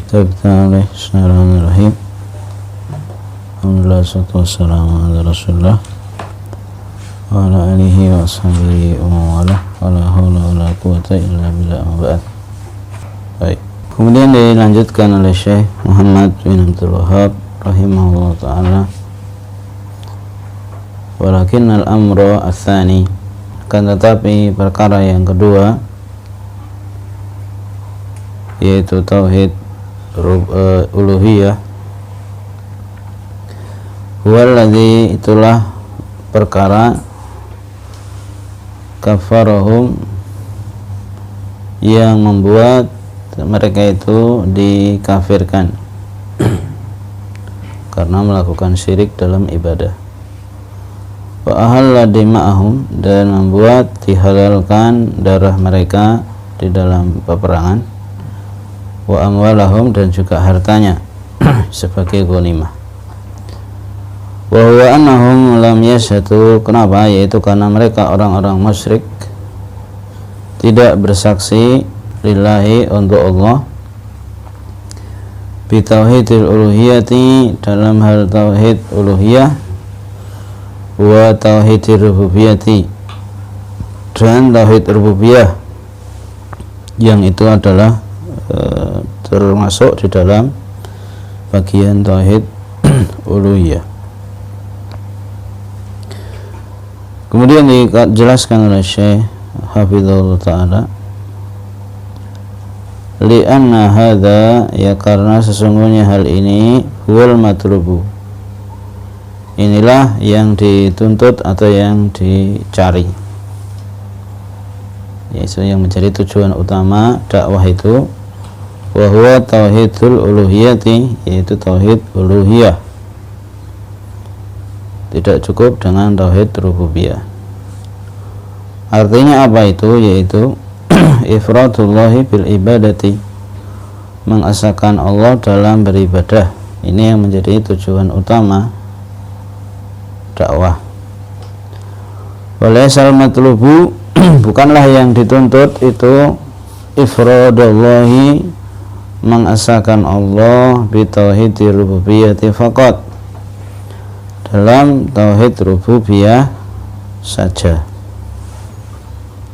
kita oleh Bismillahirrahmanirrahim. Alhamdulillah, salatu wassalamu ala Rasulullah wa ala alihi wa ashabihi wa mawalah wa la hawla wa la quwwata illa billah wa ba'd. Baik. Kemudian dilanjutkan oleh Syekh Muhammad bin Abdul Wahhab rahimahullah ta'ala, walakin al-amru ats-tsani, akan tetapi perkara yang kedua yaitu tauhid uluhiyah, huwallazi, itulah perkara kafarahum, yang membuat mereka itu dikafirkan karena melakukan syirik dalam ibadah. Wa ahalla dima'ahum, dan membuat dihalalkan darah mereka di dalam peperangan. Wa amwalahum, dan juga hartanya sebagai ghanimah. Wa huwa annahum lam yashhadu, kenapa? Yaitu karena mereka orang-orang musyrik tidak bersaksi lillahi, untuk Allah, bi tauhidil uluhiyati, dalam hal tauhid uluhiyah, wa tauhidir rububiyati, dan tauhid rububiyah, yang itu adalah termasuk di dalam bagian tauhid uluhiyah. Kemudian dijelaskan oleh Syekh Hafizahullah ta'ala, li'anna hadha, ya karena sesungguhnya hal ini, huwal matlubu, inilah yang dituntut atau yang dicari, yaitu yang menjadi tujuan utama dakwah itu. Wa huwa tauhidul uluhiyati, yaitu tauhid uluhiyah, tidak cukup dengan tauhid rububiyah. Artinya apa itu? Yaitu ifradullahi bil ibadati, mengesahkan Allah dalam beribadah. Ini yang menjadi tujuan utama dakwah. Walaysal matlubu, bukanlah yang dituntut itu ifradullahi, mengesahkan Allah bi tauhidir rububiyyati faqat, dalam tauhid rububiyah saja.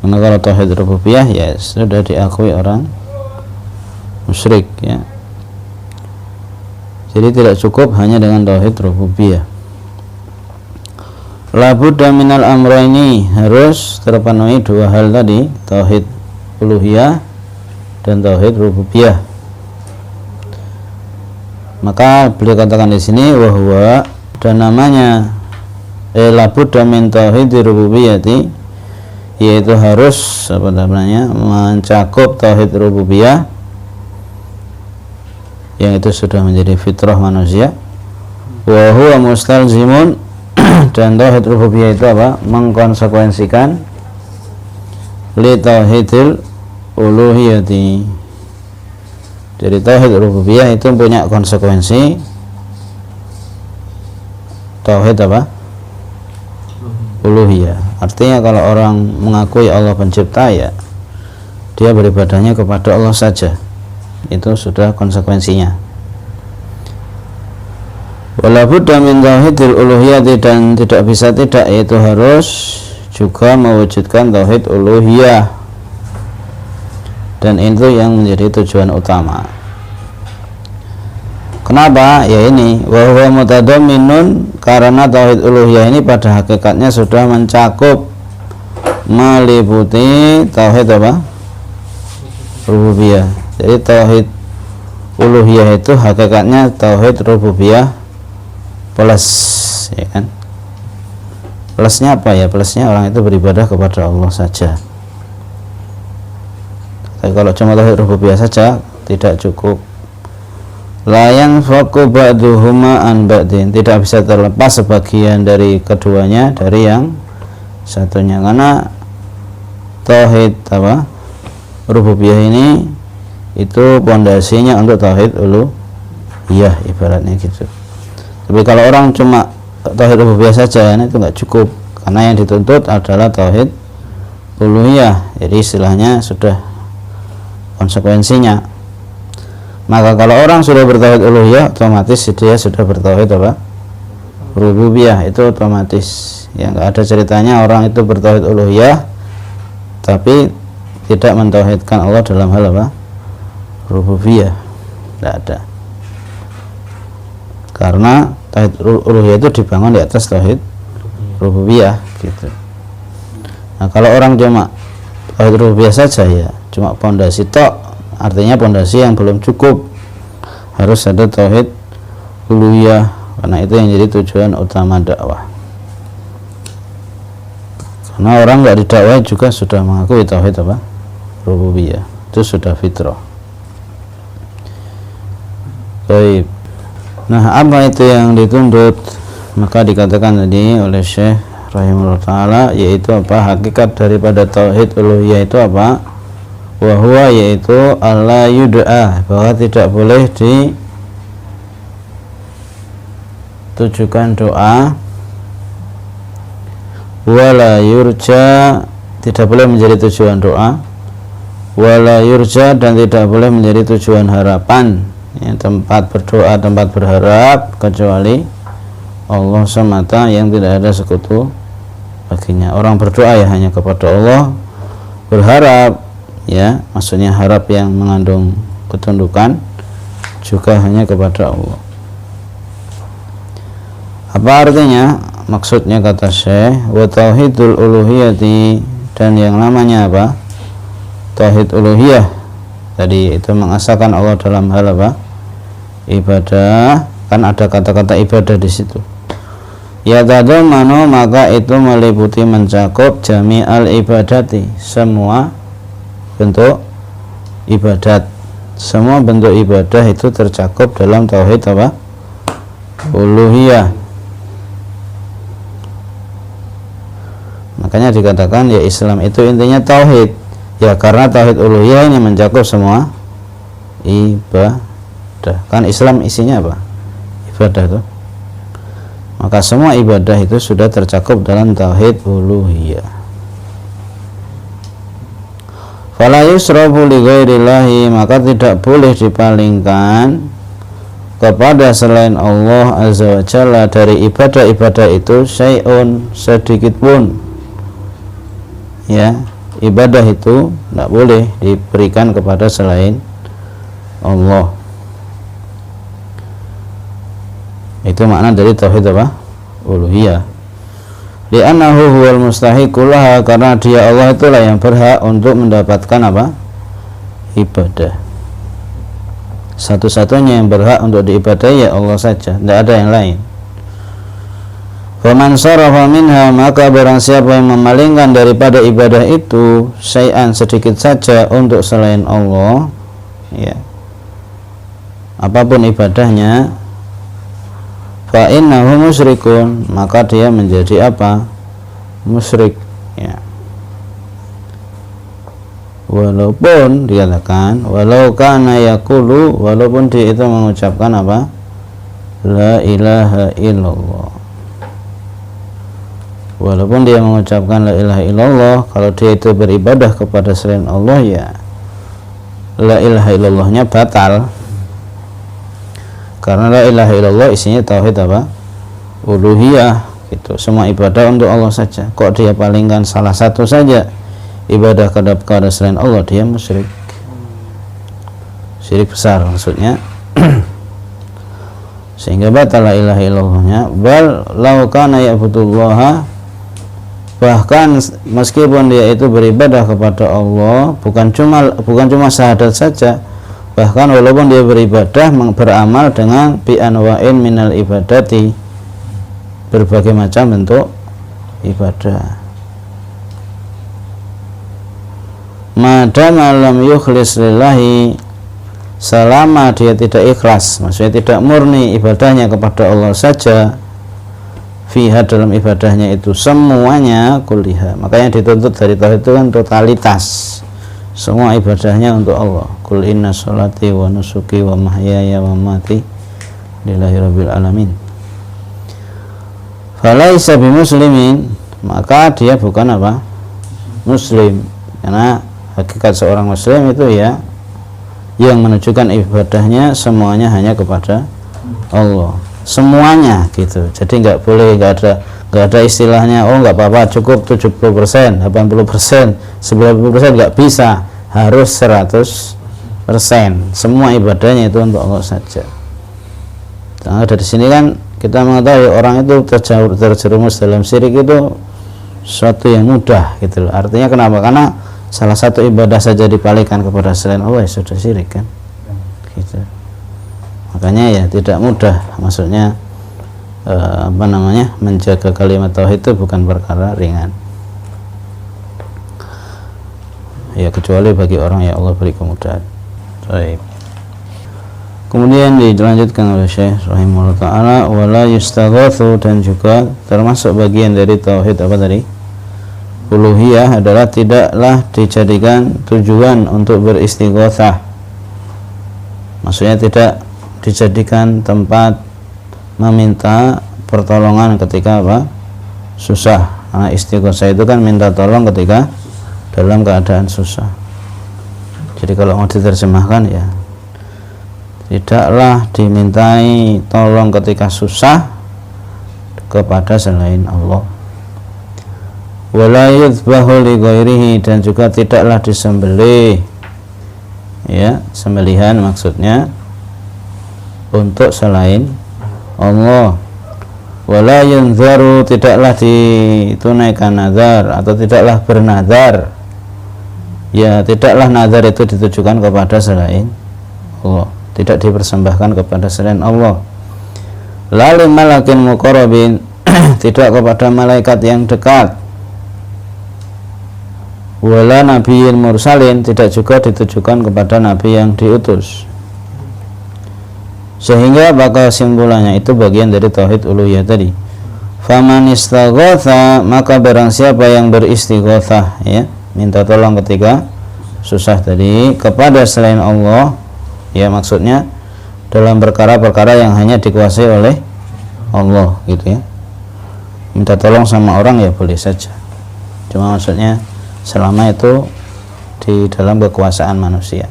Karena kalau tauhid rububiyah ya sudah diakui orang musyrik, ya. Jadi tidak cukup hanya dengan tauhid rububiyah. La budda minal amrayni, harus terpenuhi dua hal tadi, tauhid uluhiyah dan tauhid rububiyah. Maka beliau katakan di sini wahwa, dan namanya la budda min tauhidir rububiyyati, yaitu harus apa namanya mencakup tauhid rububiyah, yang itu sudah menjadi fitrah manusia. Wa huwa mustalzimun, dan tauhid rububiyah itu apa? Mengkonsekuensikan li tauhidil uluhiyati. Jadi tauhid rububiyah itu punya konsekuensi tauhid apa? Uluhiyah. Artinya kalau orang mengakui Allah pencipta, ya dia beribadahnya kepada Allah saja, itu sudah konsekuensinya. Wala budda min tauhidil uluhiyati, dan tidak bisa tidak, yaitu harus juga mewujudkan tauhid uluhiyah, dan itu yang menjadi tujuan utama. Kenapa? Ya ini, wa huwa mutadamminun, karena tauhid uluhiyah ini pada hakikatnya sudah mencakup, meliputi tauhid apa? Rububiyah. Jadi tauhid uluhiyah itu hakikatnya tauhid rububiyah plus, ya kan? Plusnya apa ya? Plusnya orang itu beribadah kepada Allah saja. Tapi kalau cuma tauhid rububiyah saja tidak cukup. La yanfaqu ba'duhuma an ba'din, tidak bisa terlepas sebagian dari keduanya dari yang satunya, karena tauhid apa? Rububiyah ini itu pondasinya untuk tauhid uluhiyah, ibaratnya gitu. Tapi kalau orang cuma tauhid rububiyah saja, itu enggak cukup, karena yang dituntut adalah tauhid uluhiyah. Jadi istilahnya sudah konsekuensinya. Maka kalau orang sudah bertauhid uluhiyah, otomatis dia sudah bertauhid apa? Rububiyah. Itu otomatis. Ya, nggak ada ceritanya orang itu bertauhid uluhiyah tapi tidak mentauhidkan Allah dalam hal apa? Rububiyah. Tidak ada. Karena tauhid uluhiyah itu dibangun di atas tauhid rububiyah gitu. Nah, kalau orang cuma tauhid rububiyah saja ya, cuma pondasi tok, artinya pondasi yang belum cukup. Harus ada tauhid uluhiyah, karena itu yang jadi tujuan utama dakwah. Karena orang nggak didakwai juga sudah mengakui tauhid apa? Rububiyah. Itu sudah fitrah. Baik. Nah, apa itu yang dituntut? Maka dikatakan tadi oleh Syekh rahimahullah ta'ala, yaitu apa? Hakikat daripada tauhid uluhiyah itu apa? Wahwa, yaitu Allah yud'a, bahwa tidak boleh ditujukan doa, wala yurja, tidak boleh menjadi tujuan doa, wala yurja, dan tidak boleh menjadi tujuan harapan, ya, tempat berdoa, tempat berharap, kecuali Allah semata yang tidak ada sekutu baginya. Orang berdoa ya hanya kepada Allah, berharap ya, maksudnya harap yang mengandung ketundukan, juga hanya kepada Allah. Apa artinya? Maksudnya kata Syekh, wa tauhidul uluhiyati, dan yang namanya apa? Tauhid uluhiyah tadi itu mengesahkan Allah dalam hal apa? Ibadah. Kan ada kata-kata ibadah di situ. Ya tadamanu, maka itu meliputi mencakup jami'al ibadati, semua bentuk ibadat. Semua bentuk ibadah itu tercakup dalam tauhid apa? Uluhiyah. Makanya dikatakan ya Islam itu intinya tauhid. Ya karena tauhid uluhiyah ini mencakup semua ibadah. Kan Islam isinya apa? Ibadah itu. Maka semua ibadah itu sudah tercakup dalam tauhid uluhiyah. Fala yusrafu li ghairillahi, maka tidak boleh dipalingkan kepada selain Allah azza wa jalla dari ibadah-ibadah itu syai'un, sedikit pun. Ya, ibadah itu tidak boleh diberikan kepada selain Allah. Itu makna dari tauhid apa? Uluhiyah. Li'annahu huwal mustahiqulaha, karena dia Allah itulah yang berhak untuk mendapatkan apa? Ibadah. Satu-satunya yang berhak untuk diibadahi ya Allah saja, tidak ada yang lain. Faman sarafa minha, maka barang siapa yang memalingkan daripada ibadah itu syai'an, sedikit saja, untuk selain Allah, ya, apapun ibadahnya, fa innahu musyrikun, maka dia menjadi apa? Musyrik, ya. Walaupun dikatakan walau kana yaqulu, walaupun dia itu mengucapkan apa? La ilaha illallah. Walaupun dia mengucapkan la ilaha illallah, kalau dia itu beribadah kepada selain Allah, ya la ilaha illallahnya batal. Karena la ilaha illallah isinya tauhid apa? Uluhiyah gitu. Semua ibadah untuk Allah saja. Kok dia palingkan salah satu saja ibadah kepada selain Allah, dia musyrik. Syirik besar maksudnya. Sehingga batal la ilaha illallahnya. Bal law kana ya'budullaha, bahkan meskipun dia itu beribadah kepada Allah, bukan cuma syahadat saja, bahkan walaupun dia beribadah, beramal dengan bi anwa'in minal ibadati, berbagai macam bentuk ibadah, madama lam yukhlis lillahi, selama dia tidak ikhlas, maksudnya tidak murni ibadahnya kepada Allah saja, fiha, dalam ibadahnya itu semuanya, kuliha, makanya dituntut dari tauhid itu kan totalitas, semua ibadahnya untuk Allah. Qul inna sholati wa nusuki wa mahyaya wa mamati lillahi rabbil alamin. Falaisa bimuslimin, maka dia bukan apa? Muslim. Karena hakikat seorang muslim itu ya yang menunjukkan ibadahnya semuanya hanya kepada Allah, semuanya gitu. Jadi nggak boleh, nggak ada istilahnya oh nggak apa-apa cukup 70%, 80%, 90%, nggak bisa, harus 100%. Semua ibadahnya itu untuk Allah saja. Nah, dari sini kan kita mengetahui orang itu terjerumus dalam syirik itu suatu yang mudah gitu loh. Artinya kenapa? Karena salah satu ibadah saja dipalingkan kepada selain Allah, ya sudah syirik kan gitu. Makanya ya tidak mudah, maksudnya menjaga kalimat tauhid itu bukan perkara ringan ya, kecuali bagi orang yang Allah beri kemudahan. Baik. Kemudian dilanjutkan oleh Syekh rahimahullah ta'ala, wala yustaghatsu, dan juga termasuk bagian dari tauhid apa tadi? Uluhiyah adalah tidaklah dijadikan tujuan untuk beristighatsah. Maksudnya tidak dijadikan tempat meminta pertolongan ketika apa? Susah. Karena istighatsah itu kan minta tolong ketika dalam keadaan susah. Jadi kalau mau diterjemahkan ya, tidaklah dimintai tolong ketika susah kepada selain Allah. Wala yudhbahu li ghairihi, dan juga tidaklah disembelih, ya, sembelihan maksudnya untuk selain Allah. Wala yunzaru, tidaklah ditunaikan nazar atau tidaklah bernazar, ya, tidaklah nazar itu ditujukan kepada selain Allah, tidak dipersembahkan kepada selain Allah. Lalu malakin muqarrabin, tidak kepada malaikat yang dekat. Wala nabiyyin mursalin, tidak juga ditujukan kepada nabi yang diutus. Sehingga bakal simpulannya itu bagian dari tauhid uluhiyah tadi. Faman istaghatha, maka barang siapa yang beristighatsah, ya, minta tolong ketika susah tadi kepada selain Allah, ya, maksudnya dalam perkara-perkara yang hanya dikuasai oleh Allah gitu ya. Minta tolong sama orang ya boleh saja, cuma maksudnya selama itu di dalam kekuasaan manusia.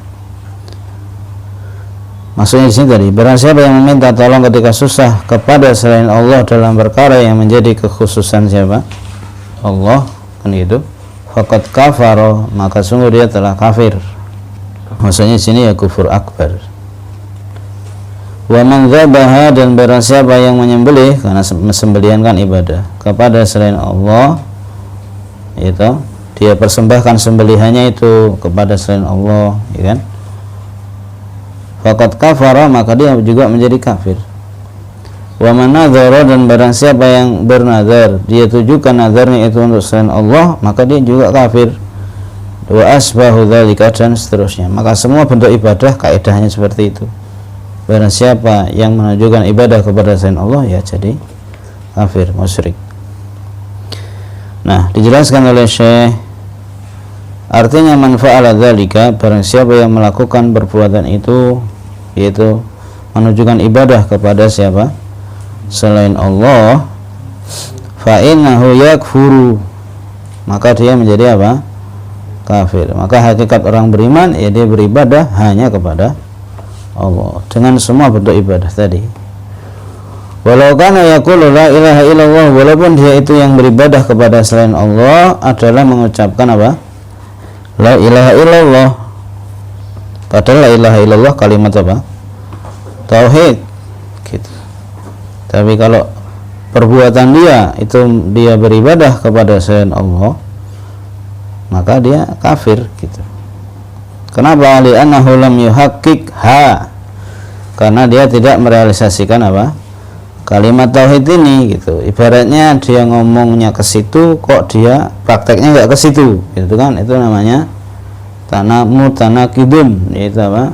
Maksudnya di sini tadi, barang siapa yang meminta tolong ketika susah kepada selain Allah dalam perkara yang menjadi kekhususan siapa? Allah, kan gitu. Faqad kafara, maka sungguh dia telah kafir. Maksudnya di sini ya kufur akbar. Wa man dzabaha, dan barang siapa yang menyembelih, karena sembelihan kan ibadah, kepada selain Allah, itu dia persembahkan sembelihannya itu kepada selain Allah, ya kan? Faqad kafara, maka dia juga menjadi kafir. Wa man nadzara, dan barang siapa yang bernazar, dia tujukan nazarnya itu untuk selain Allah, maka dia juga kafir. Wa asbahu dzalika, dan seterusnya. Maka semua bentuk ibadah kaidahnya seperti itu. Barang siapa yang menunjukkan ibadah kepada selain Allah, ya jadi kafir, musyrik. Nah, dijelaskan oleh Syekh, artinya man fa'ala dzalika, barang siapa yang melakukan perbuatan itu, yaitu menunjukkan ibadah kepada siapa? Selain Allah, fa innahu yakfuru, maka dia menjadi apa? Kafir. Maka hakikat orang beriman, ya dia beribadah hanya kepada Allah dengan semua bentuk ibadah tadi. Walau kana yaqulu la ilaha illallah, walaupun dia itu yang beribadah kepada selain Allah adalah mengucapkan apa? La ilaha illallah. Padahal la ilaha illallah kalimat apa? Tauhid gitu. Tapi kalau perbuatan dia itu dia beribadah kepada selain Allah, maka dia kafir gitu. Kenapa? Li'annahu lam yuhaqqiqha, karena dia tidak merealisasikan apa? Kalimat tauhid ini gitu. Ibaratnya dia ngomongnya ke situ, kok dia prakteknya enggak ke situ, gitu kan? Itu namanya tanakidun, itu apa?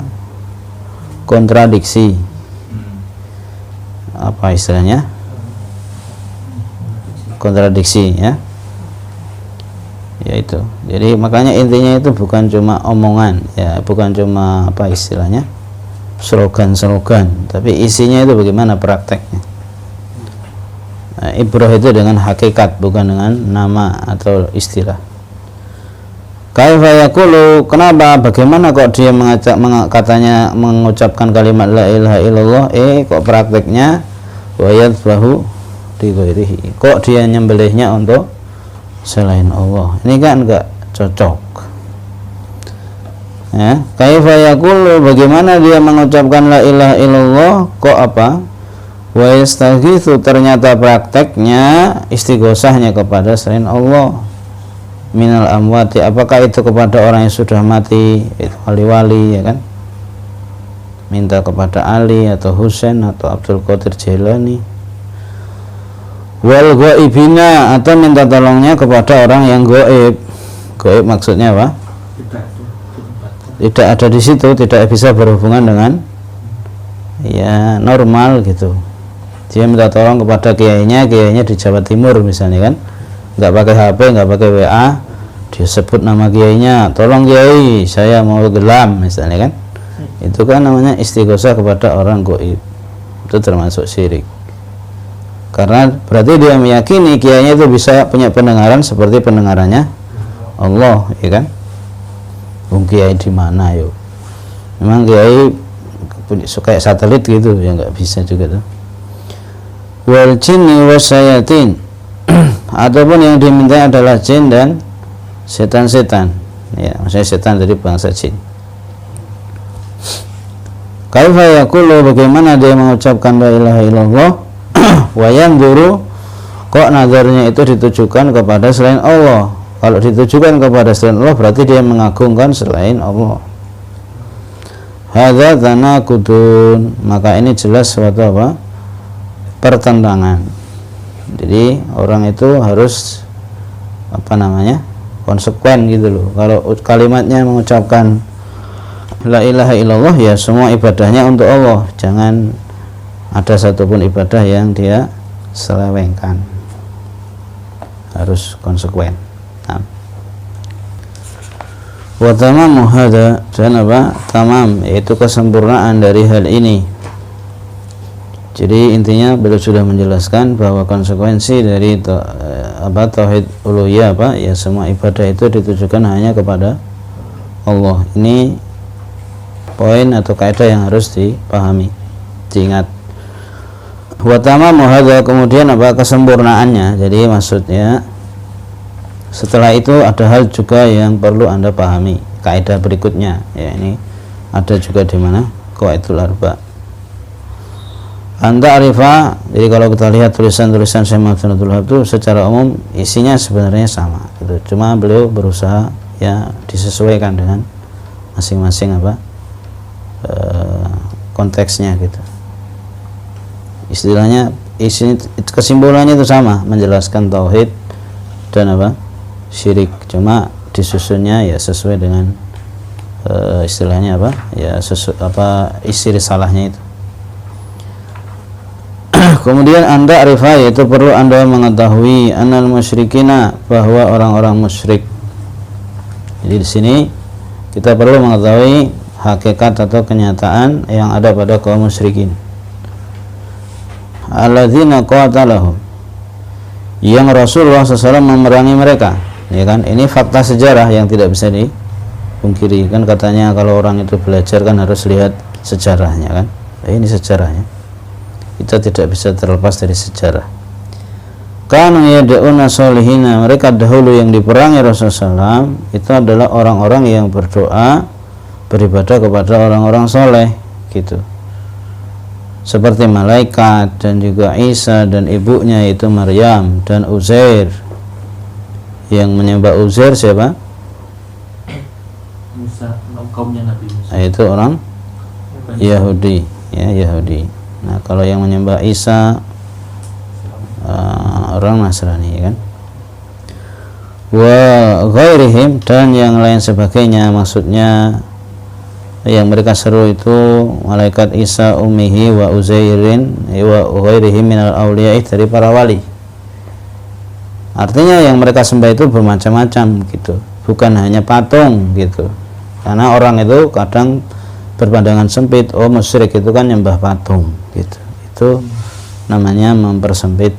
Kontradiksi. Apa istilahnya? Kontradiksi, ya. Yaitu. Jadi makanya intinya itu bukan cuma omongan, ya, bukan cuma apa istilahnya? Slogan-slogan, tapi isinya itu bagaimana prakteknya. Nah, ibrah itu dengan hakikat, bukan dengan nama atau istilah. Kaifa yaqulu, kenapa, bagaimana kok dia katanya mengucapkan kalimat la ilaha illallah, kok prakteknya wa yadhbahu li ghairihi, kok dia nyembelihnya untuk selain Allah. Ini kan enggak cocok. Ya, kaifa yaqulu, bagaimana dia mengucapkan la ilaha illallah, kok apa? Wa yastaghitsu, ternyata prakteknya istighosahnya kepada selain Allah. Minal amwati, apakah itu kepada orang yang sudah mati, itu wali-wali, ya kan, minta kepada Ali atau Husain atau Abdul Qadir Jailani. Wal ghaibina, atau minta tolongnya kepada orang yang gaib. Gaib maksudnya apa? Tidak ada di situ, tidak bisa berhubungan dengan ya normal gitu. Dia minta tolong kepada kiainya di Jawa Timur misalnya kan, nggak pakai HP, nggak pakai WA, dia sebut nama kiainya, tolong kiai saya mau gelam misalnya kan, itu kan namanya istighosah kepada orang gaib. Itu termasuk syirik, karena berarti dia meyakini kiainya itu bisa punya pendengaran seperti pendengarannya Allah, ya kan. Kiai di mana yuk, memang kiai suka satelit gitu ya, nggak bisa juga tuh. Wal jinni wasyayatin, ataupun yang diminta adalah jin dan setan-setan, ya maksudnya setan dari bangsa jin. Kaifa yaqulu, bagaimana dia mengucapkan la ilaha illallah wa yanzuru, kok nazarnya itu ditujukan kepada selain Allah. Kalau ditujukan kepada selain Allah berarti dia mengagungkan selain Allah. Hadza tanaqudun, maka ini jelas suatu apa? Pertentangan. Jadi orang itu harus apa namanya? Konsekuen gitu loh. Kalau kalimatnya mengucapkan la ilaha illallah, ya semua ibadahnya untuk Allah, jangan ada satupun ibadah yang dia selewengkan, harus konsekuen. Wa tamamu hadza, dan apa? Tamam, yaitu kesempurnaan dari hal ini. Jadi intinya beliau sudah menjelaskan bahwa konsekuensi dari tauhid uluhiyah apa? Ya semua ibadah itu ditujukan hanya kepada Allah. Ini poin atau kaidah yang harus dipahami, diingat. Wa tamamu hadza, kemudian apa? Kesempurnaannya. Jadi maksudnya setelah itu ada hal juga yang perlu Anda pahami, kaidah berikutnya, ya ini ada juga di mana qawaidul arba. Anda arifah, jadi kalau kita lihat tulisan-tulisan Syekh Muhammad Abdul Wahab itu secara umum isinya sebenarnya sama gitu. Cuma beliau berusaha ya disesuaikan dengan masing-masing apa konteksnya gitu. Istilahnya kesimpulannya itu sama, menjelaskan tauhid dan apa? Syirik, cuma disusunnya ya sesuai dengan istilahnya apa ya isi risalahnya itu. Kemudian Anda arifah, yaitu perlu Anda mengetahui anal musyrikina, bahwa orang-orang musyrik. Jadi di sini kita perlu mengetahui hakikat atau kenyataan yang ada pada kaum musyrikin. Alladzina qatalahum, yang Rasulullah SAW memerangi mereka, ya kan. Ini fakta sejarah yang tidak bisa dipungkiri kan. Katanya kalau orang itu belajar kan harus lihat sejarahnya kan. Ini sejarahnya, kita tidak bisa terlepas dari sejarah. Kanu yad'una solihina, mereka dahulu yang diperangi Rasulullah SAW itu adalah orang-orang yang berdoa, beribadah kepada orang-orang soleh gitu, seperti malaikat dan juga Isa dan ibunya yaitu Maryam dan Uzair. Yang menyembah Uzair siapa? Musa, kaumnya Nabi Musa. Itu orang Yahudi, ya Yahudi. Nah kalau yang menyembah Isa orang Nasrani, kan. Wa ghairihim, dan yang lain sebagainya, maksudnya yang mereka seru itu malaikat Isa, ummihi wa Uzairin wa ghairihim minal awliya, dari para wali. Artinya yang mereka sembah itu bermacam-macam gitu, bukan hanya patung gitu. Karena orang itu kadang berpandangan sempit, oh musyrik itu kan nyembah patung gitu. Itu namanya mempersempit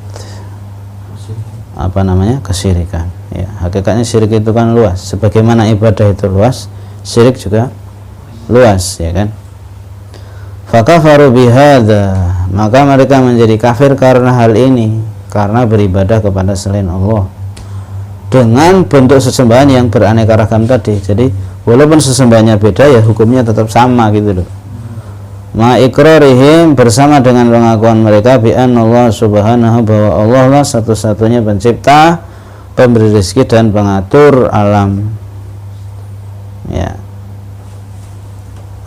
apa namanya kesyirikan. Ya, hakikatnya syirik itu kan luas. Sebagaimana ibadah itu luas, syirik juga luas, ya kan? Fakafaru bihadza, maka mereka menjadi kafir karena hal ini, karena beribadah kepada selain Allah dengan bentuk sesembahan yang beraneka ragam tadi. Jadi walaupun sesembahannya beda, ya hukumnya tetap sama gitu loh. Ma iqrarihim, bersama dengan pengakuan mereka bi Allah subhanahu, bahwa Allah lah satu-satunya pencipta, pemberi rezeki dan pengatur alam. Ya.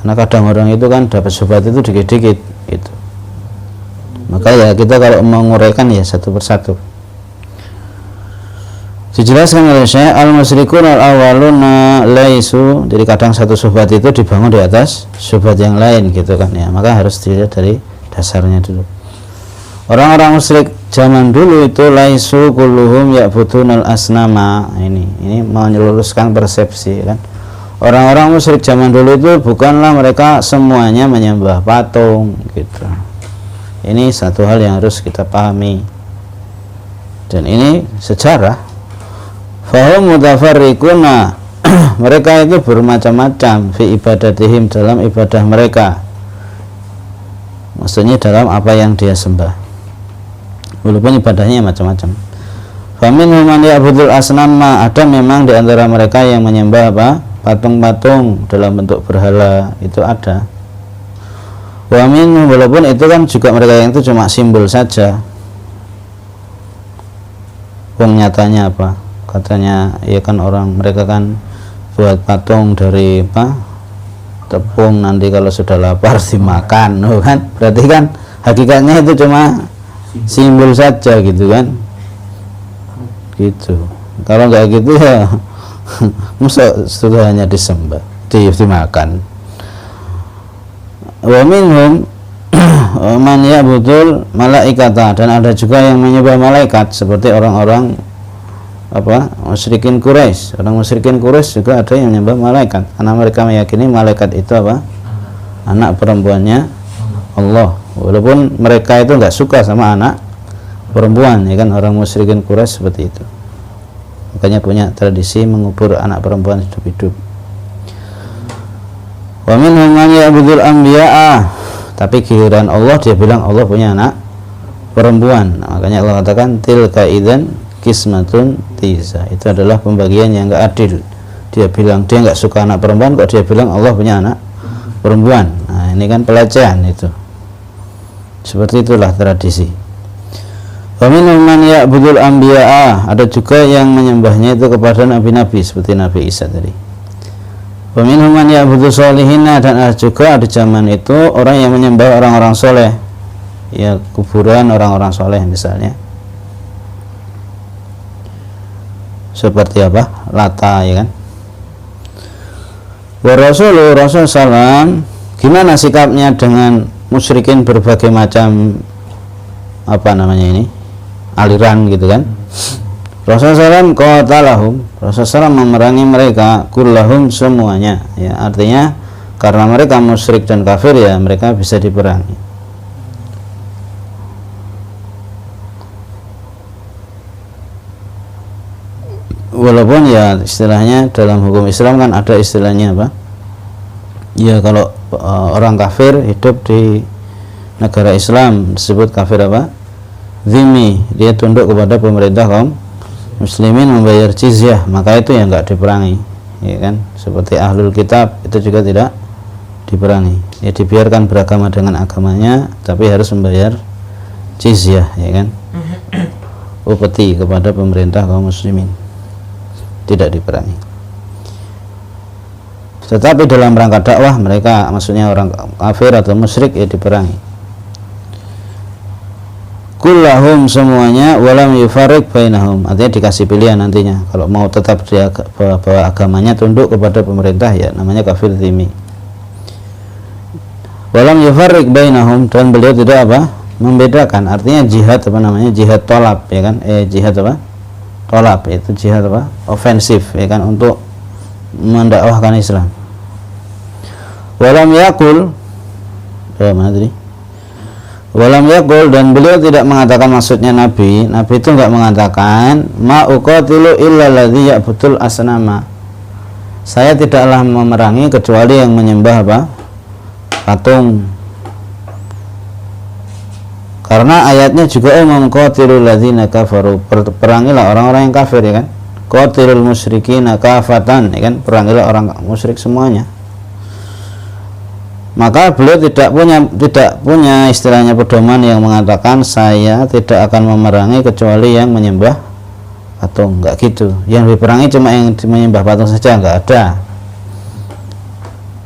Karena kadang orang itu kan dapat syubhat itu dikit-dikit gitu. Maka ya kita kalau menguraikan ya satu persatu. Dijelaskan oleh Syekh, al-musyrikun al-awwaluna laisu, jadi kadang satu syubhat itu dibangun di atas syubhat yang lain gitu kan ya. Maka harus dilihat dari dasarnya dulu. Orang-orang musyrik zaman dulu itu laisu kulluhum ya'budunal asnama. Ini meluruskan persepsi kan. Orang-orang musyrik zaman dulu itu bukanlah mereka semuanya menyembah patung gitu. Ini satu hal yang harus kita pahami. Dan ini sejarah. Fahum mutafarriquna, mereka itu bermacam-macam fi ibadatihim, dalam ibadah mereka. Maksudnya dalam apa yang dia sembah. Walaupun ibadahnya macam-macam. Faminhum man ya'budul asnama, ada memang di antara mereka yang menyembah apa? Patung-patung dalam bentuk berhala, itu ada. Wa minhum, walaupun itu kan juga mereka yang itu cuma simbol saja. Nyatanya apa? Katanya ya kan mereka kan buat patung dari apa? Tepung, nanti kalau sudah lapar dimakan, kan? Berarti kan hakikatnya itu cuma simbol saja gitu kan? Gitu. Kalau nggak gitu ya masa sudah hanya disembah, dimakan. Wa minhum man ya'budul malaikata, dan ada juga yang menyembah malaikat seperti orang-orang musyrikin Quraisy. Orang musyrikin Quraisy juga ada yang menyembah malaikat karena mereka meyakini malaikat itu apa? Anak perempuannya Allah. Walaupun mereka itu enggak suka sama anak perempuan, ya kan, orang musyrikin Quraisy seperti itu. Makanya punya tradisi mengubur anak perempuan hidup-hidup. Wa minhum man ya'budul anbiya'a, tapi giliran Allah dia bilang Allah punya anak perempuan. Makanya Allah katakan tilka idzan kismatun tiza, itu adalah pembagian yang enggak adil. Dia bilang dia enggak suka anak perempuan, kok dia bilang Allah punya anak perempuan. Nah, ini kan pelecehan itu. Seperti itulah tradisi. Wa minhum man ya'budul anbiya'a, ada juga yang menyembahnya itu kepada nabi-nabi seperti Nabi Isa tadi. Wa minhum man ya'budu sholihina, dan ada juga di zaman itu orang yang menyembah orang-orang soleh, ya kuburan orang-orang soleh misalnya. Seperti apa? Lata, ya kan? Wa Rasul salam, gimana sikapnya dengan musyrikin berbagai macam aliran gitu kan? Rasulullah SAW qatalahum, Rasulullah SAW memerangi mereka kullahum, semuanya, ya, artinya karena mereka musyrik dan kafir, ya mereka bisa diperangi. Walaupun ya istilahnya dalam hukum Islam kan ada istilahnya apa? Ya kalau orang kafir hidup di negara Islam disebut kafir apa? Zimmi, dia tunduk kepada pemerintah kaum muslimin, membayar jizyah, maka itu yang enggak diperangi, ya kan? Seperti ahlul kitab itu juga tidak diperangi, ya dibiarkan beragama dengan agamanya, tapi harus membayar jizyah, ya kan? Upeti kepada pemerintah kaum muslimin, tidak diperangi. Tetapi dalam rangka dakwah mereka, maksudnya orang kafir atau musyrik, ya diperangi. Kullahum, semuanya, walam yufarriq bainahum, artinya dikasih pilihan nantinya. Kalau mau tetap dia bawa agamanya tunduk kepada pemerintah, ya namanya kafir zimmi. Walam yufarriq bainahum, dan beliau tidak apa? Membedakan, artinya jihad jihad tolab, ya kan? Jihad apa? Tolab, itu jihad apa? Ofensif, ya kan, untuk mendakwahkan Islam. Walam yakul, mana tadi? Walam yaqul, dan beliau tidak mengatakan, maksudnya Nabi itu enggak mengatakan ma uqatilu illa alladhi ya'budul asnama, saya tidaklah memerangi kecuali yang menyembah apa? Patung. Karena ayatnya juga umum, qatilul ladzina kafaru, perangilah orang-orang yang kafir, ya kan? Qatilul musyrikina kafatan, ya kan? Perangilah orang musyrik semuanya. Maka beliau tidak punya istilahnya pedoman yang mengatakan saya tidak akan memerangi kecuali yang menyembah patung, enggak gitu. Yang diperangi cuma yang menyembah patung saja, enggak ada.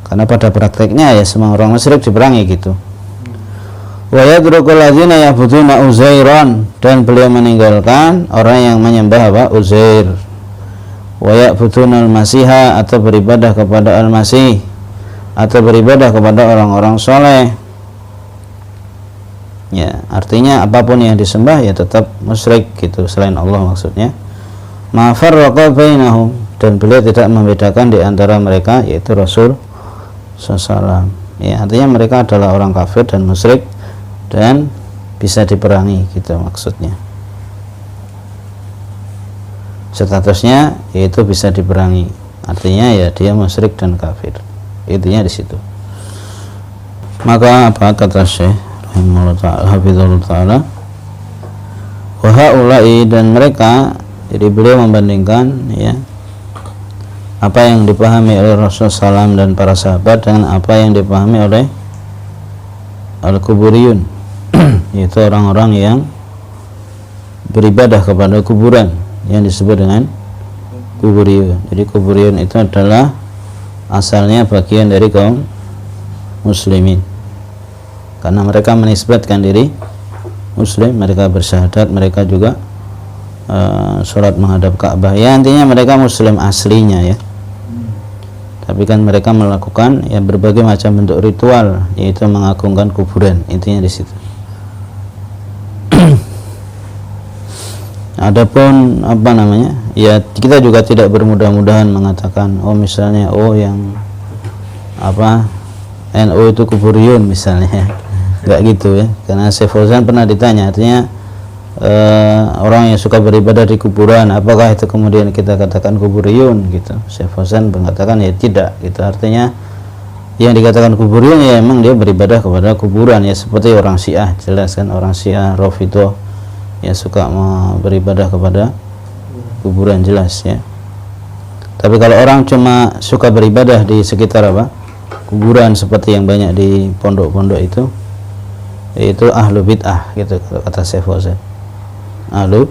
Karena pada prakteknya ya semua orang musyrik diperangi gitu. Wa yadrukul ladzina ya'buduna Uzairan, dan beliau meninggalkan orang yang menyembah apa? Uzair. Wa ya'buduna al-Masiha, atau beribadah kepada Al-Masih, atau beribadah kepada orang-orang soleh. Ya, artinya apapun yang disembah ya tetap musyrik gitu, selain Allah maksudnya. Ma farraqa bainahum, dan beliau tidak membedakan di antara mereka, yaitu Rasul sallallahu. Ya, artinya mereka adalah orang kafir dan musyrik dan bisa diperangi gitu maksudnya. Statusnya yaitu bisa diperangi, artinya ya dia musyrik dan kafir, intinya di situ. Maka apa kata Syekh rahimahullah ta'ala, hafizahullah ta'ala, wa haula'i, dan mereka, jadi beliau membandingkan ya apa yang dipahami oleh Rasulullah SAW dan para sahabat dengan apa yang dipahami oleh al-kuburiyun, yaitu orang-orang yang beribadah kepada kuburan, yang disebut dengan kuburiyun. Jadi kuburiyun itu adalah asalnya bagian dari kaum muslimin, karena mereka menisbatkan diri muslim, mereka bersyahadat, mereka juga sholat menghadap Ka'bah, ya intinya mereka muslim aslinya ya. Tapi kan mereka melakukan ya berbagai macam bentuk ritual, yaitu mengagungkan kuburan, intinya di situ. Adapun apa namanya, ya kita juga tidak bermudah-mudahan mengatakan oh misalnya yang apa NU itu kuburiyun misalnya, nggak gitu ya. Karena Syekh Fauzan pernah ditanya, artinya orang yang suka beribadah di kuburan, apakah itu kemudian kita katakan kuburiyun gitu? Syekh Fauzan mengatakan ya tidak gitu. Artinya yang dikatakan kuburiyun ya memang dia beribadah kepada kuburan, ya seperti orang Syiah, jelas kan, orang Syiah Rafidhah ya suka beribadah kepada kuburan, jelas ya. Tapi kalau orang cuma suka beribadah di sekitar apa kuburan, seperti yang banyak di pondok-pondok itu ahlu bid'ah gitu kalau kata Syekh Fauzan. Ahlu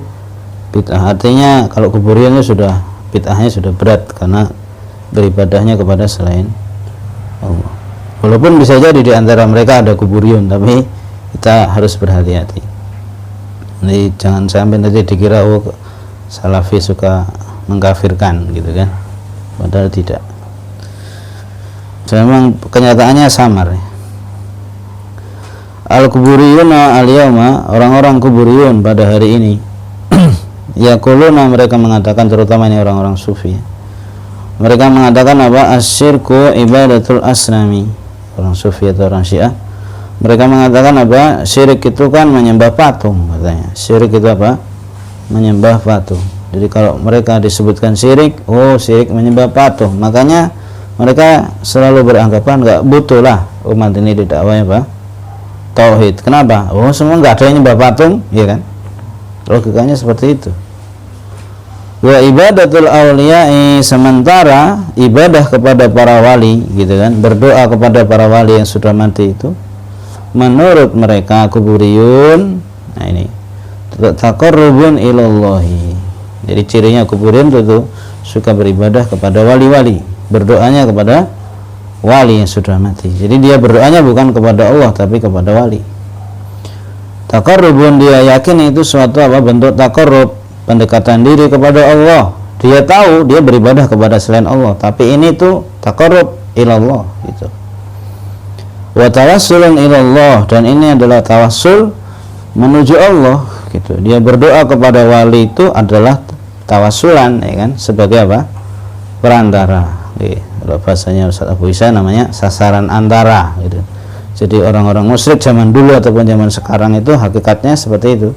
bid'ah, artinya kalau kuburiyunnya sudah bid'ahnya sudah berat karena beribadahnya kepada selain Allah. Walaupun bisa jadi di antara mereka ada kuburiyun, tapi kita harus berhati-hati. Jadi jangan sampai nanti dikira Salafi suka mengkafirkan gitu kan, padahal tidak. Memang kenyataannya samar. Al-kuburiyun al-yawma, orang-orang kuburiyun pada hari ini yaquluna, mereka mengatakan, terutama ini orang-orang sufi, mereka mengatakan apa? Asyirku ibadatul asnami. Orang sufi atau orang Syiah, mereka mengatakan apa? Syirik itu kan menyembah patung, katanya. Syirik itu apa? Menyembah patung. Jadi kalau mereka disebutkan syirik, syirik menyembah patung. Makanya mereka selalu beranggapan nggak butuh lah umat ini didakwanya apa? Tauhid. Kenapa? Semua nggak ada yang nyembah patung, ya kan? Logikanya seperti itu. Wa ibadatul awliya'i, sementara ibadah kepada para wali gitu kan, berdoa kepada para wali yang sudah mati itu, menurut mereka kuburiyun, nah ini taqarrubun ilallahi. Jadi cirinya kuburiyun itu suka beribadah kepada wali-wali, berdoanya kepada wali yang sudah mati. Jadi dia berdoanya bukan kepada Allah tapi kepada wali. Taqarrubun, dia yakin itu suatu apa? Bentuk taqarrub, pendekatan diri kepada Allah. Dia tahu dia beribadah kepada selain Allah, tapi ini tuh taqarrub ilallah gitu. Wa tawassulun ilallah, dan ini adalah tawassul menuju Allah gitu. Dia berdoa kepada wali itu adalah tawassulan, ya kan, sebagai apa? Perantara. Kalau bahasanya Ustaz Abu Isa namanya sasaran antara gitu. Jadi orang-orang musyrik zaman dulu ataupun zaman sekarang itu hakikatnya seperti itu,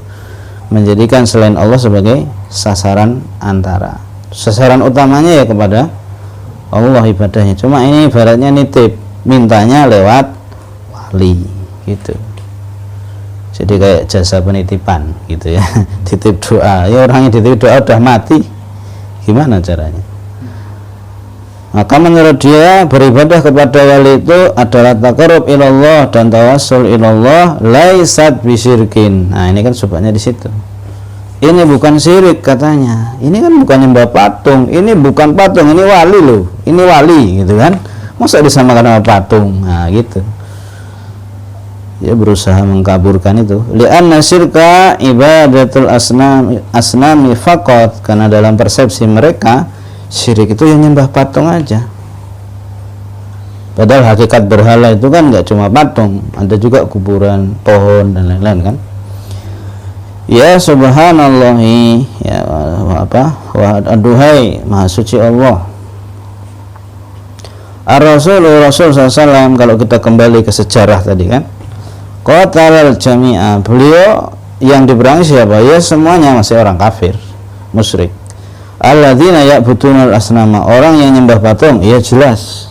menjadikan selain Allah sebagai sasaran antara. Sasaran utamanya ya kepada Allah ibadahnya, cuma ini ibaratnya nitip, mintanya lewat wali gitu. Jadi kayak jasa penitipan gitu ya. Titip doa, ya orangnya dititip doa udah mati, gimana caranya? Maka menurut dia beribadah kepada wali itu adalah taqarrub ilallah dan tawassul ilallah laisat bisyirkin. Nah ini kan subhatnya di situ. Ini bukan syirik katanya. Ini kan bukan nyembah patung. Ini bukan patung, ini wali loh. Ini wali gitu kan. Masa disamakan sama patung? Nah gitu. Dia berusaha mengkaburkan itu. Li'anna syirka ibadatul asnami faqat, karena dalam persepsi mereka syirik itu yang nyembah patung aja. Padahal hakikat berhala itu kan nggak cuma patung, ada juga kuburan, pohon dan lain-lain kan. Ya subhanallah, ya wa aduhai maha suci Allah. Rasul SAW, kalau kita kembali ke sejarah tadi kan, qatalal jami'a, beliau yang diperangi siapa? Ya semuanya masih orang kafir, musyrik. Alladzina ya'budunal asnama, orang yang nyembah patung, ya jelas.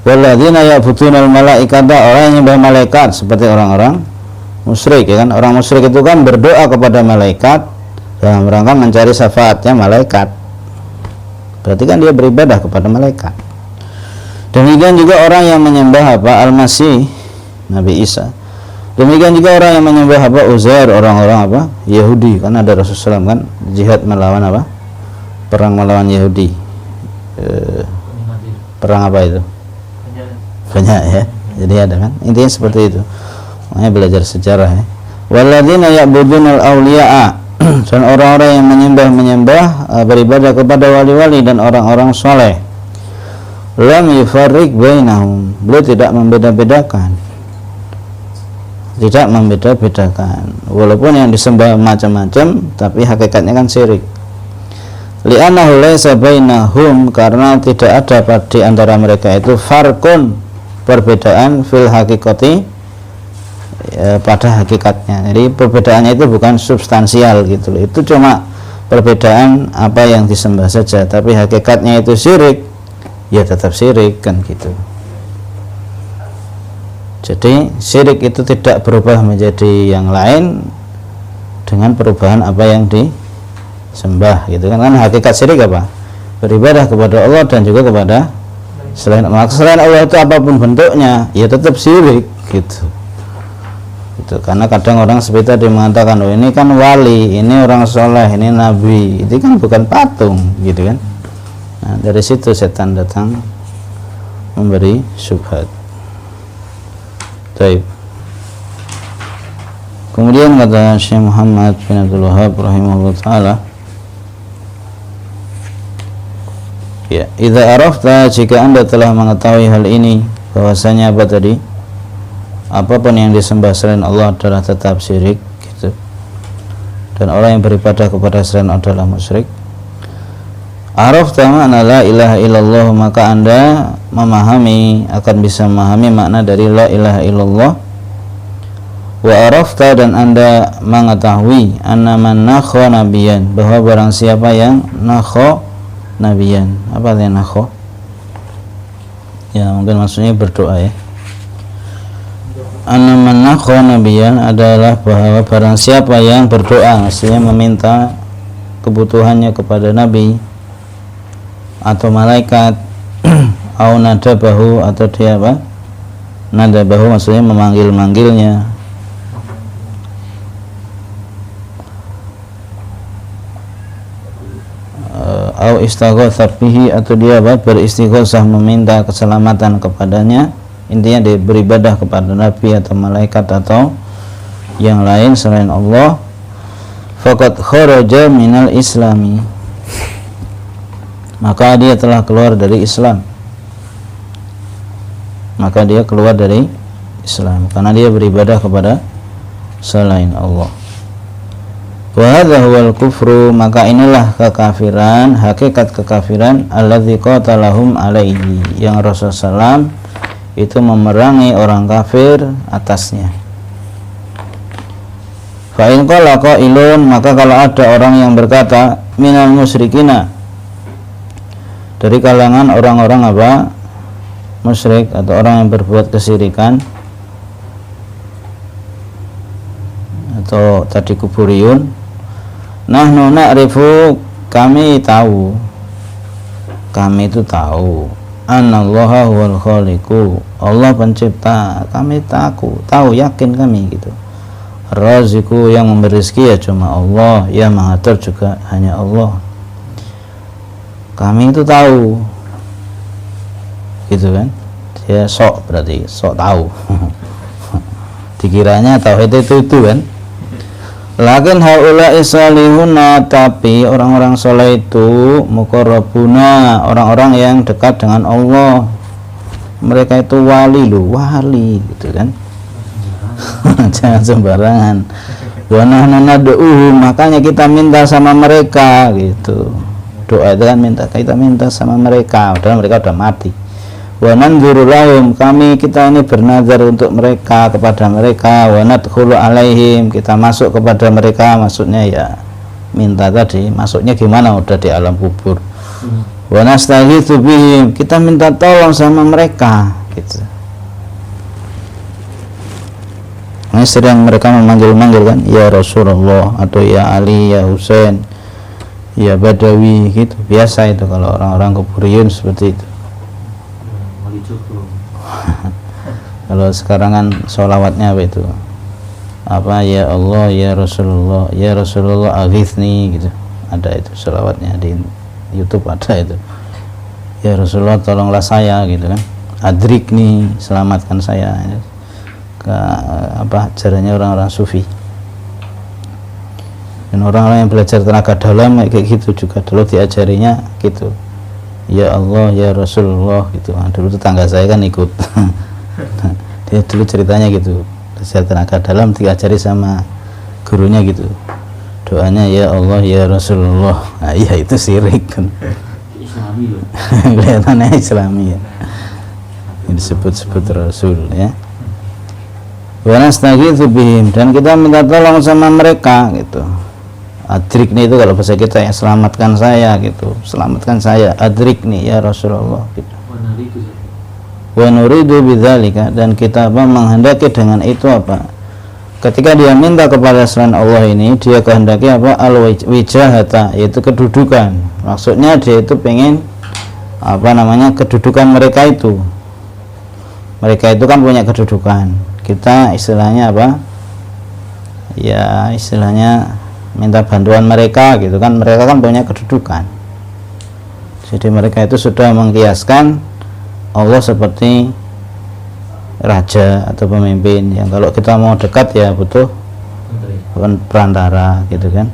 Walladzina ya'budunal malaikata, orang yang nyembah malaikat, seperti orang-orang musyrik ya kan. Orang musyrik itu kan berdoa kepada malaikat dalam rangka mencari syafaatnya malaikat. Berarti kan dia beribadah kepada malaikat. Demikian juga orang yang menyembah apa? Al-Masih, Nabi Isa. Demikian juga orang yang menyembah apa? Uzair, orang-orang apa? Yahudi. Kan ada Rasulullah SAW kan jihad melawan apa? Perang melawan Yahudi. Perang apa itu? Banyak ya. Jadi ada kan? Intinya seperti itu. Makanya belajar sejarah ya. Walladzina ya'budunal awliya'a, dan orang-orang yang menyembah beribadah kepada wali-wali dan orang-orang soleh. Lam yufarriq bainahum, beliau tidak membeda-bedakan. Tidak membeda-bedakan. Walaupun yang disembah macam-macam, tapi hakikatnya kan syirik. Li'annahu laisa bainahum, karena tidak ada di antara mereka itu farqun, perbedaan fil hakikati, pada hakikatnya. Jadi perbedaannya itu bukan substansial gitu loh. Itu cuma perbedaan apa yang disembah saja, tapi hakikatnya itu syirik, ya tetap syirik kan gitu. Jadi syirik itu tidak berubah menjadi yang lain dengan perubahan apa yang disembah gitu kan. Kan hakikat syirik apa? Beribadah kepada Allah dan juga kepada selain Allah itu apapun bentuknya, ya tetap syirik gitu. Itu karena kadang orang seperti tadi mengatakan, oh ini kan wali, ini orang soleh, ini nabi, itu kan bukan patung gitu kan. Nah dari situ setan datang memberi syubhat. Baik. Kemudian kata Syekh Muhammad bin Abdul Wahhab rahimahullah ta'ala, ya, idza arafta, jika anda telah mengetahui hal ini, bahwasanya apa tadi, apapun yang disembah selain Allah adalah tetap syirik gitu, dan orang yang beribadah kepada selain Allah adalah musyrik. Arafta makna la ilaha illallah, maka anda memahami, akan bisa memahami makna dari la ilaha illallah. Wa arafta, dan anda mengetahui anna man nakho nabiyan, bahwa barang siapa yang nakho nabiyan. Apa artinya nakho? Ya mungkin maksudnya berdoa ya. Anna man nakho nabiyan adalah bahwa barang siapa yang berdoa, maksudnya meminta kebutuhannya kepada nabi atau malaikat, au nadabahu, atau dia apa? Nadabahu maksudnya memanggil-manggilnya, au istaghatsah bihi, atau dia apa? Beristighatsah, meminta keselamatan kepadanya. Intinya dia beribadah kepada nabi atau malaikat atau yang lain selain Allah. Faqad kharaja minal islami, maka dia telah keluar dari Islam. Maka dia keluar dari Islam karena dia beribadah kepada selain Allah. Wa hadza huwal kufru, maka inilah kekafiran, hakikat kekafiran alladzi qatalahum alaihi, yang Rasulullah SAW itu memerangi orang kafir atasnya. Fa in qala qailun, maka kalau ada orang yang berkata minal musyrikina, dari kalangan orang-orang apa? Musyrik atau orang yang berbuat kesyirikan, atau tadi kuburiyun, nahnu na'rifu, kami tahu, kami itu tahu, anallaha huwal khaliqu, Allah pencipta, kami tahu yakin kami gitu. Raziku, yang memberi rezeki ya cuma Allah, yang mengatur juga hanya Allah. Kami itu tahu, gitu kan? Dia sok, berarti sok tahu. Dikiranya tauhid itu kan? Lakin haula'i salihuna, tapi orang-orang soleh itu muqarrabuna, orang-orang yang dekat dengan Allah. Mereka itu wali loh, wali, gitu kan? Jangan sembarangan. Wa nahnu nad'uhum, makanya kita minta sama mereka gitu. Doa itu kan kita minta sama mereka, padahal mereka udah mati. Wa nanzuru lahum, kita ini bernazar untuk mereka, kepada mereka. Wa nadkhulu alaihim, kita masuk kepada mereka, maksudnya ya minta tadi, masuknya gimana, udah di alam kubur. Wa nastaghitsu bihim, kita minta tolong sama mereka gitu. Ini sering mereka memanggil-manggil kan, ya Rasulullah, atau ya Ali, ya Husain, ya Badawi gitu. Biasa itu kalau orang-orang kuburiyun seperti itu. Kalau sekarang kan sholawatnya apa itu? Apa ya Allah, ya Rasulullah aghithni gitu. Ada itu sholawatnya di YouTube, ada itu. Ya Rasulullah tolonglah saya gitu kan. Adrikni, selamatkan saya. Apa caranya orang-orang sufi, dan orang-orang yang belajar tenaga dalam kayak gitu juga dulu diajarinya gitu, ya Allah ya Rasulullah gitu. Dulu tetangga saya kan ikut. Dia dulu ceritanya gitu, belajar tenaga dalam diajari sama gurunya gitu, doanya ya Allah ya Rasulullah. Nah, iya itu syirik kan. Islami loh. Kelihatannya Islami ya. Ini disebut-sebut Rasul ya. Wa nastaghitsu bihim, dan kita minta tolong sama mereka gitu. Adrikni itu kalau bahasa kita ya, selamatkan saya gitu, selamatkan saya, adrikni ya Rasulullah gitu. Wa nuridu bidzalika, dan kita apa menghendaki dengan itu apa, ketika dia minta kepada selain Allah ini, dia kehendaki apa, al-wijahata, yaitu kedudukan. Maksudnya dia itu pengen apa namanya, kedudukan mereka itu. Mereka itu kan punya kedudukan. Kita istilahnya apa? Ya istilahnya minta bantuan mereka gitu kan. Mereka kan punya kedudukan. Jadi mereka itu sudah mengkiaskan Allah seperti raja atau pemimpin yang kalau kita mau dekat ya butuh perantara gitu kan.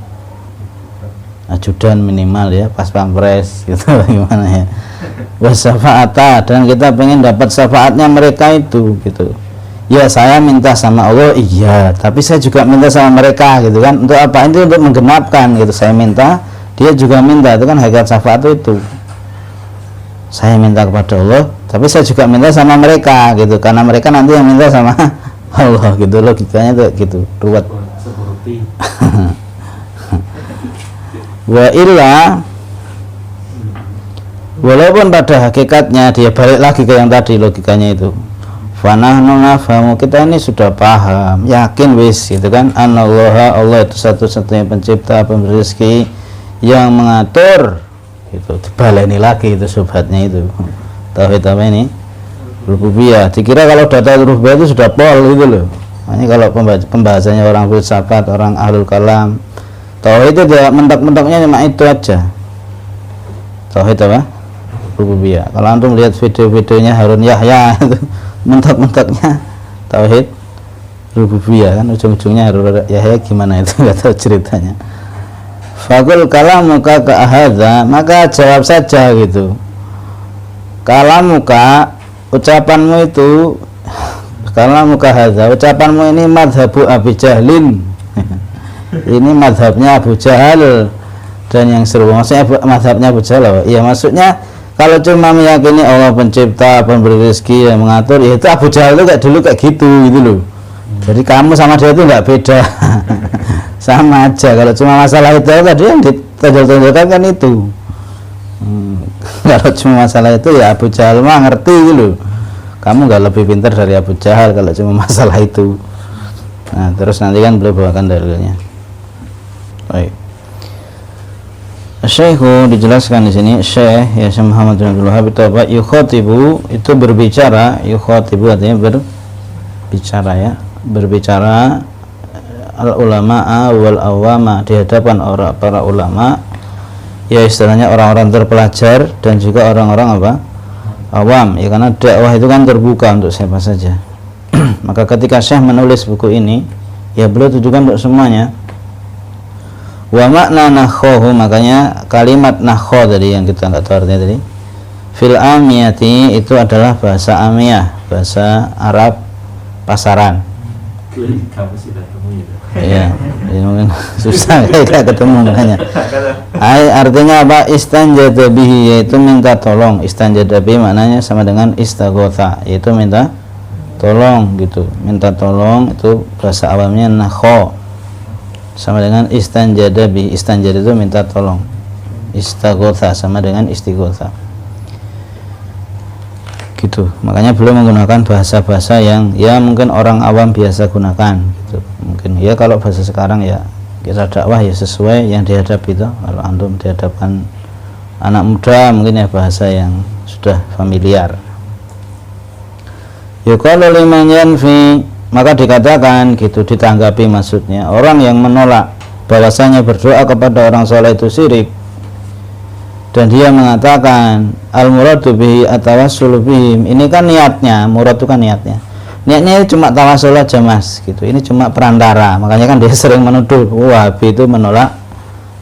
Ajudan minimal ya, pas pampres gitu. Gimana ya? Wasyafaata, dan kita pengen dapat syafaatnya mereka itu gitu. Ya saya minta sama Allah, iya, tapi saya juga minta sama mereka gitu kan. Untuk apa? Itu untuk menggenapkan gitu. Saya minta, dia juga minta, itu kan hakikat syafaat itu. Saya minta kepada Allah, tapi saya juga minta sama mereka gitu, karena mereka nanti yang minta sama Allah gitu. Logikanya itu gitu, ruwet. Wa illa, walaupun pada hakikatnya dia balik lagi ke yang tadi logikanya itu. Fanahnu nafhamu, kita ini sudah paham, yakin wis gitu kan, anallaha, Allah itu satu-satunya pencipta, pemberi rezeki, yang mengatur itu. Dibaleni lagi itu subhatnya itu. Tauhid apa ini? Rububiyah. Dikira kalau data rububiyah itu sudah pol gitu loh. Ini kalau pembahasannya orang filsafat, orang ahlul kalam, tauhid itu dia mentok-mentoknya cuma itu aja. Tauhid apa? Rububiyah. Kalau antum lihat video-videonya Harun Yahya itu mentok-mentoknya tauhid rububiyah kan, ujung-ujungnya Harun Yahya gimana itu nggak tahu ceritanya. Faqul kalamuka ka hadza, maka jawab saja gitu. Kalamuka, ucapanmu itu, kalamuka hadza, ucapanmu ini madhabu Abi Jahlin. Ini madhabnya Abu Jahal dan yang seru. Maksudnya madhabnya Abu Jahal, iya maksudnya Kalau cuma meyakini Allah pencipta, pemberi rezeki, yang mengatur, ya itu Abu Jahal itu kayak dulu kayak gitu loh. Jadi kamu sama dia itu nggak beda. Sama aja. Kalau cuma masalah itu tadi yang ditonjol-tonjolkan kan itu. Kalau cuma masalah itu ya Abu Jahal mah ngerti gitu. Kamu nggak lebih pintar dari Abu Jahal kalau cuma masalah itu. Nah, terus nanti kan beliau bawakan dalilnya. Baik. Syekhu dijelaskan di sini, Syekh ya Syekh Muhammad bin Abdul Wahhab yukhatibu itu berbicara, yukhatibu artinya berbicara ya, berbicara al ulama wal awama di hadapan orang para ulama, ya istilahnya orang-orang terpelajar dan juga orang-orang apa? Awam, ya karena dakwah itu kan terbuka untuk siapa saja. Maka ketika Syekh menulis buku ini, ya beliau tujukan untuk semuanya. Wa makna nakhohu, makanya kalimat nakho tadi yang kita nggak tahu artinya tadi, fil amiyati itu adalah bahasa amiyah, bahasa Arab pasaran. Kamu sudah ketemu ya mungkin susah kita ketemu makanya. Artinya apa? Istanjada bihi, yaitu minta tolong. Istanjada bihi maknanya sama dengan istaghotha, yaitu minta tolong gitu. Minta tolong itu bahasa awamnya nakho, sama dengan istanjada bihi. Istanjada itu minta tolong, istaghotha sama dengan istighotha gitu. Makanya beliau menggunakan bahasa-bahasa yang ya mungkin orang awam biasa gunakan gitu. Mungkin ya kalau bahasa sekarang ya kita dakwah ya sesuai yang dihadapi itu. Kalau antum dihadapkan anak muda mungkin ya bahasa yang sudah familiar. Yuqalu liman yanfi, maka dikatakan gitu, ditanggapi maksudnya orang yang menolak bahwasanya berdoa kepada orang soleh itu syirik, dan dia mengatakan al-muradu bihi at-tawassulu bihim, ini kan niatnya, murad itu kan niatnya cuma tawasul aja mas gitu, ini cuma perantara. Makanya kan dia sering menuduh Wahabi itu menolak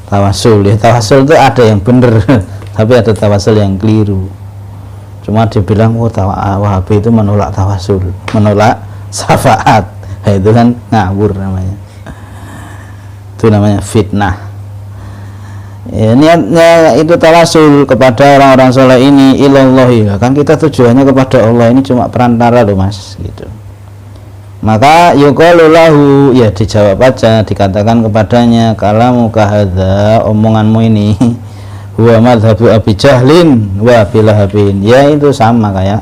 tawasul. Ya tawasul itu ada yang benar tapi ada tawasul yang keliru. Cuma dibilang Wahabi itu menolak tawasul, menolak syafaat, nah, itu kan ngawur namanya, itu namanya fitnah. Ya, niatnya itu tawasul kepada orang-orang soleh ini ilallahi, kan kita tujuannya kepada Allah, ini cuma perantara loh mas gitu. Maka yuqalu lahu, ya dijawab aja, dikatakan kepadanya, kalamu kahadza, omonganmu ini huwa madhabu Abi Jahlin wa Abi Lahabin, ya itu sama kayak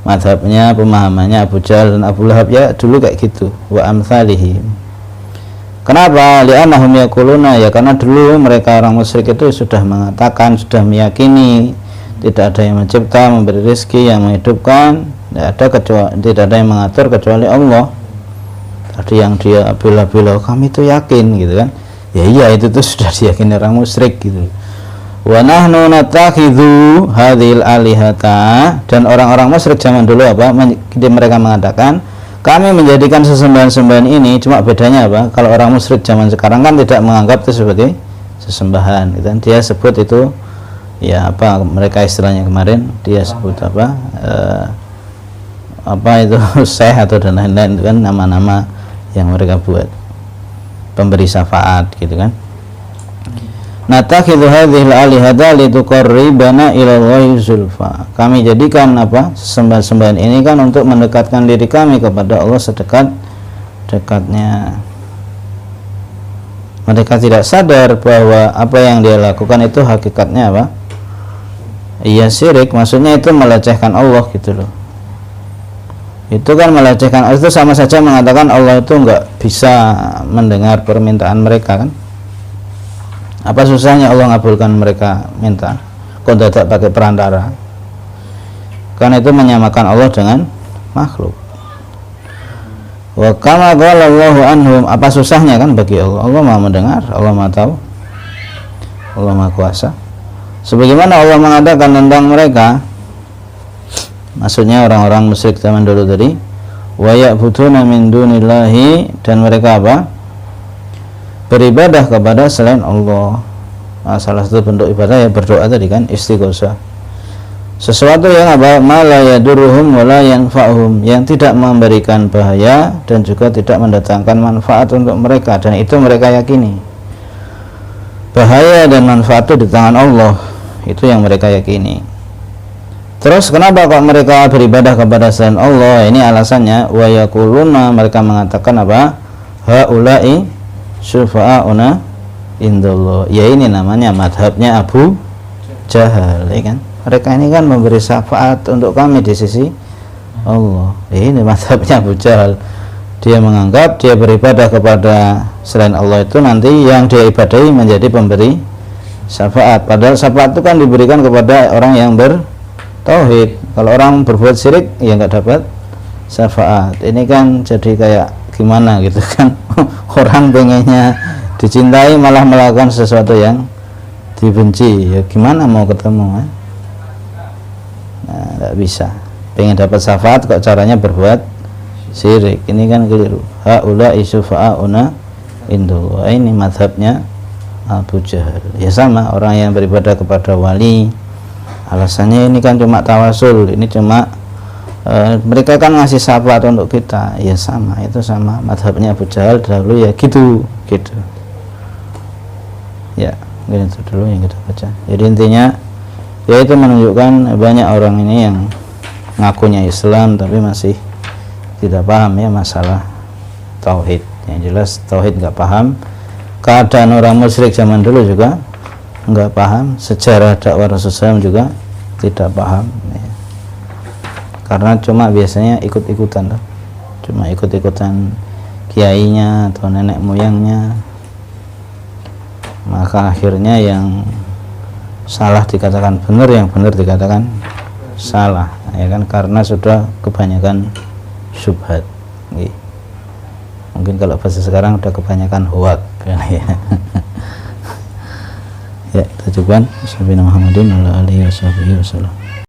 madhabnya, pemahamannya Abu Jahal dan Abu Lahab, ya dulu kayak gitu, wa amsalihim. Kenapa? Li'annahum yaquluna, ya karena dulu mereka orang musyrik itu sudah mengatakan, sudah meyakini tidak ada yang mencipta, memberi rezeki, yang menghidupkan, tidak ada yang mengatur kecuali Allah. Tadi yang dia bila-bila kami itu yakin gitu kan. Ya iya, itu tuh sudah diyakini orang musyrik gitu. Wa nahnu natakhidhu hadhil alihata, dan orang-orang musyrik zaman dulu apa? Mereka mengatakan kami menjadikan sesembahan-sembahan ini, cuma bedanya apa? Kalau orang musyrik zaman sekarang kan tidak menganggap itu sebagai sesembahan, gitu kan? Dia sebut itu ya apa? Mereka istilahnya kemarin dia sebut apa itu syekh atau dan lain-lain, itu kan nama-nama yang mereka buat, pemberi syafaat, gitu kan? Natakhidhu hadhil alihata lituqarribana ila Allahi zulfa. Kami jadikan apa? Sembahan-sembahan ini kan untuk mendekatkan diri kami kepada Allah sedekat-dekatnya. Mereka tidak sadar bahwa apa yang dia lakukan itu hakikatnya apa? Iya syirik, maksudnya itu melecehkan Allah gitu loh. Itu kan melecehkan, itu sama saja mengatakan Allah itu enggak bisa mendengar permintaan mereka kan? Apa susahnya Allah ngabulkan mereka minta? Kok tidak pakai perantara? Karena itu menyamakan Allah dengan makhluk. Wa kama qala Allahu anhum, apa susahnya kan bagi Allah? Allah Maha mendengar, Allah Maha tahu, Allah Maha kuasa. Sebagaimana Allah mengatakan tentang mereka, maksudnya orang-orang musyrik zaman dulu tadi, wa ya'buduna min dunillahi, dan mereka apa? Beribadah kepada selain Allah. Nah, salah satu bentuk ibadah ya berdoa tadi kan, istighosah. Sesuatu yang apa? Ma la yadurruhum wa la yanfa'uhum, yang tidak memberikan bahaya dan juga tidak mendatangkan manfaat untuk mereka, dan itu mereka yakini. Bahaya dan manfaat itu di tangan Allah, itu yang mereka yakini. Terus kenapa kok mereka beribadah kepada selain Allah? Ini alasannya, wa yaquluna, mereka mengatakan apa? Haula'i syufa'auna indallah. Ya ini namanya madhabnya Abu Jahal, ya kan? Mereka ini kan memberi syafaat untuk kami di sisi Allah. Ini madhabnya Abu Jahal. Dia menganggap dia beribadah kepada selain Allah itu nanti yang dia ibadahi menjadi pemberi syafaat. Padahal syafaat itu kan diberikan kepada orang yang bertauhid. Kalau orang berbuat syirik ya nggak dapat syafaat. Ini kan jadi kayak gimana gitu kan? Orang pengennya dicintai malah melakukan sesuatu yang dibenci. Ya gimana mau ketemu? Nah, nggak bisa. Pengen dapat syafaat kok caranya berbuat syirik. Ini kan keliru. Haula'i syufa'auna indallah. Ini mazhabnya Abu Jahal. Ya sama, orang yang beribadah kepada wali, alasannya ini kan cuma tawasul, ini cuma mereka kan ngasih syafaat untuk kita. Ya sama, itu sama mazhabnya Abu Jahal dahulu ya gitu. Ya, itu dulu yang kita baca. Jadi intinya ya itu menunjukkan banyak orang ini yang ngakunya Islam tapi masih tidak paham ya masalah tauhid. Yang jelas tauhid nggak paham. Keadaan orang musyrik zaman dulu juga nggak paham, sejarah dakwah Rasulullah juga tidak paham ya. Karena cuma biasanya ikut-ikutan, cuma ikut-ikutan kiainya atau nenek moyangnya, maka akhirnya yang salah dikatakan benar, yang benar dikatakan salah, ya kan, karena sudah kebanyakan syubhat. Mungkin kalau bahasa sekarang udah kebanyakan hoak kan, ya. Ya, kita coba Muhammadin wa alihi wasallam.